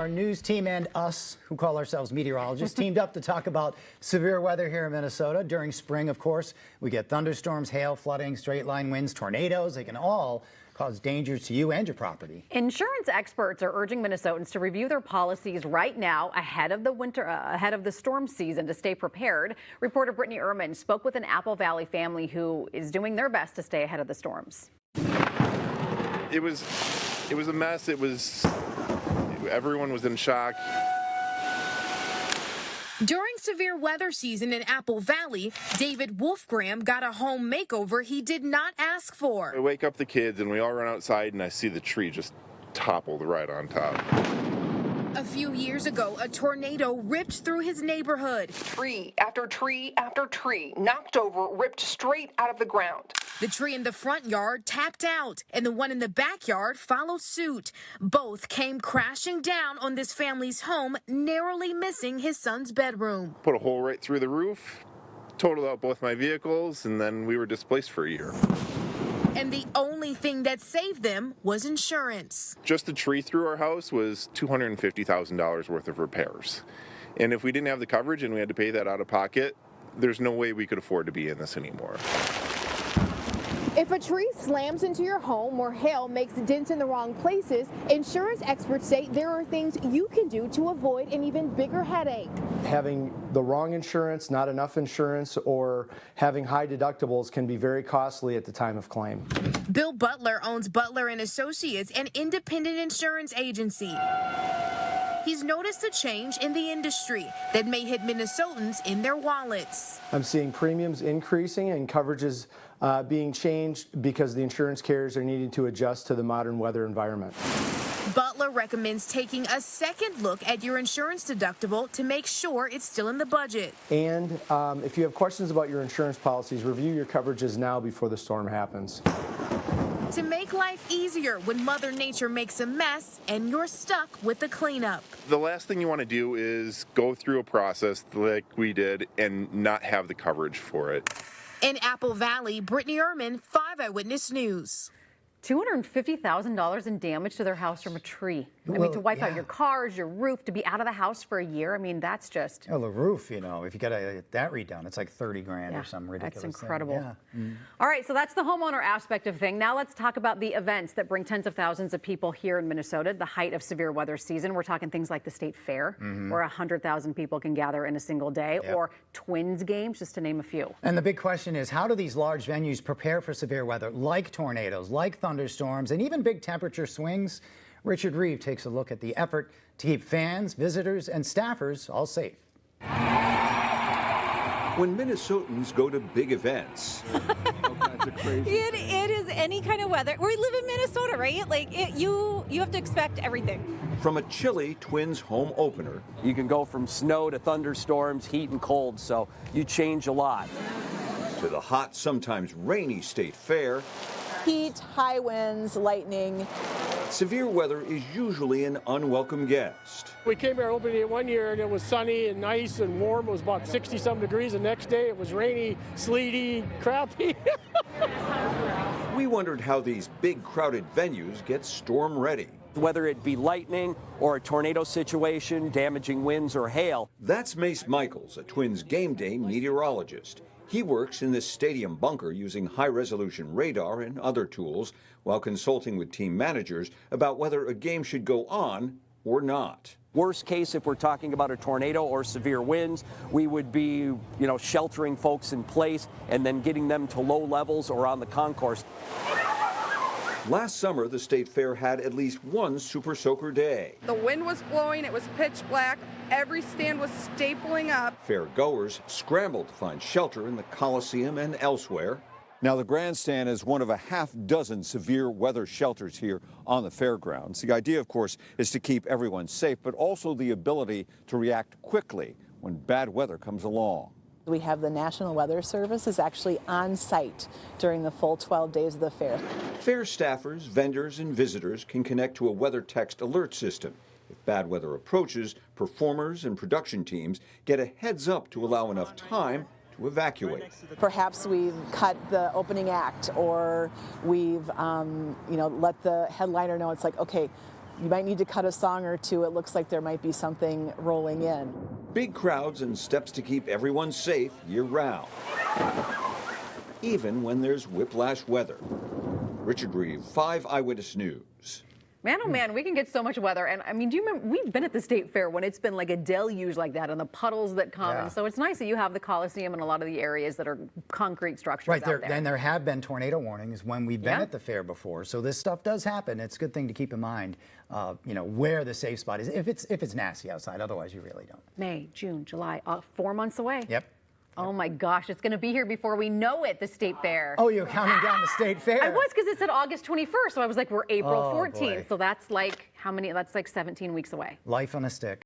Our news team and us, who call ourselves meteorologists, teamed up to talk about severe weather here in Minnesota. During spring, of course, we get thunderstorms, hail, flooding, straight line winds, tornadoes. They can all cause dangers to you and your property. Insurance experts are urging Minnesotans to review their policies right now ahead of the storm season to stay prepared. Reporter Brittany Ehrman spoke with an Apple Valley family who is doing their best to stay ahead of the storms. It was a mess. Everyone was in shock. During severe weather season in Apple Valley, David Wolfgram got a home makeover he did not ask for. I wake up the kids and we all run outside and I see the tree just toppled right on top. A few years ago, a tornado ripped through his neighborhood. Tree after tree after tree knocked over, ripped straight out of the ground. The tree in the front yard tapped out, and the one in the backyard followed suit. Both came crashing down on this family's home, narrowly missing his son's bedroom. Put a hole right through the roof, totaled out both my vehicles, and then we were displaced for a year. And the only thing that saved them was insurance. Just the tree through our house was $250,000 worth of repairs. And if we didn't have the coverage and we had to pay that out of pocket, there's no way we could afford to be in this anymore. If a tree slams into your home or hail makes dents in the wrong places, insurance experts say there are things you can do to avoid an even bigger headache. Having the wrong insurance, not enough insurance, or having high deductibles can be very costly at the time of claim. Bill Butler owns Butler & Associates, an independent insurance agency. He's noticed a change in the industry that may hit Minnesotans in their wallets. I'm seeing premiums increasing and coverages being changed because the insurance carriers are needing to adjust to the modern weather environment. Butler recommends taking a second look at your insurance deductible to make sure it's still in the budget. And if you have questions about your insurance policies, review your coverages now before the storm happens. To make life easier when Mother Nature makes a mess and you're stuck with the cleanup. The last thing you want to do is go through a process like we did and not have the coverage for it. In Apple Valley, Brittany Ehrman, 5 Eyewitness News. $250,000 in damage to their house from a tree. I mean, to wipe out your cars, your roof, to be out of the house for a year. I mean, that's just... Oh, the roof, you know, if you got that redone, it's like 30 grand or some ridiculous That's incredible. thing. All right, so that's the homeowner aspect of thing. Now let's talk about the events that bring tens of thousands of people here in Minnesota, the height of severe weather season. We're talking things like the State Fair, where 100,000 people can gather in a single day, or Twins games, just to name a few. And the big question is, how do these large venues prepare for severe weather, like tornadoes, like thunderstorms, and even big temperature swings? Richard Reeve takes a look at the effort to keep fans, visitors, and staffers all safe. When Minnesotans go to big events, it is any kind of weather. We live in Minnesota, right? Like you have to expect everything. From a chilly Twins home opener, you can go from snow to thunderstorms, heat and cold, so you change a lot. To the hot, sometimes rainy State Fair. Heat, high winds, lightning. Severe weather is usually an unwelcome guest. We came here opening day one year and it was sunny and nice and warm. It was about 60-some degrees. The next day it was rainy, sleety, crappy. We wondered how these big crowded venues get storm ready. Whether it be lightning or a tornado situation, damaging winds or hail. That's Mace Michaels, a Twins game day meteorologist. He works in this stadium bunker using high-resolution radar and other tools while consulting with team managers about whether a game should go on or not. Worst case, if we're talking about a tornado or severe winds, we would be, sheltering folks in place and then getting them to low levels or on the concourse. Last summer, the State Fair had at least one Super Soaker day. The wind was blowing, it was pitch black, every stand was stapling up. Fair goers scrambled to find shelter in the Coliseum and elsewhere. Now, the grandstand is one of a half dozen severe weather shelters here on the fairgrounds. The idea, of course, is to keep everyone safe, but also the ability to react quickly when bad weather comes along. We have the National Weather Service is actually on site during the full 12 days of the fair. Fair staffers, vendors, and visitors can connect to a weather text alert system. If bad weather approaches, performers and production teams get a heads up to allow enough time to evacuate. Perhaps we've cut the opening act, or we've let the headliner know it's like, okay, you might need to cut a song or two. It looks like there might be something rolling in. Big crowds and steps to keep everyone safe year-round, even when there's whiplash weather. Richard Reeve, 5 Eyewitness News. Man, oh man, we can get so much weather. And I mean, do you remember, we've been at the State Fair when it's been like a deluge like that and the puddles that come. Yeah. And so it's nice that you have the Coliseum and a lot of the areas that are concrete structures Right, out there. and there have been tornado warnings when we've been Yeah. at the fair before. So this stuff does happen. It's a good thing to keep in mind, where the safe spot is, if it's nasty outside. Otherwise, you really don't. May, June, July, 4 months away. Yep. Oh my gosh, it's going to be here before we know it, the State Fair. Oh, you're counting down the State Fair. I was, because it said August 21st, so I was like, we're April Oh, 14th. boy. So that's like, how many? That's like 17 weeks away. Life on a stick.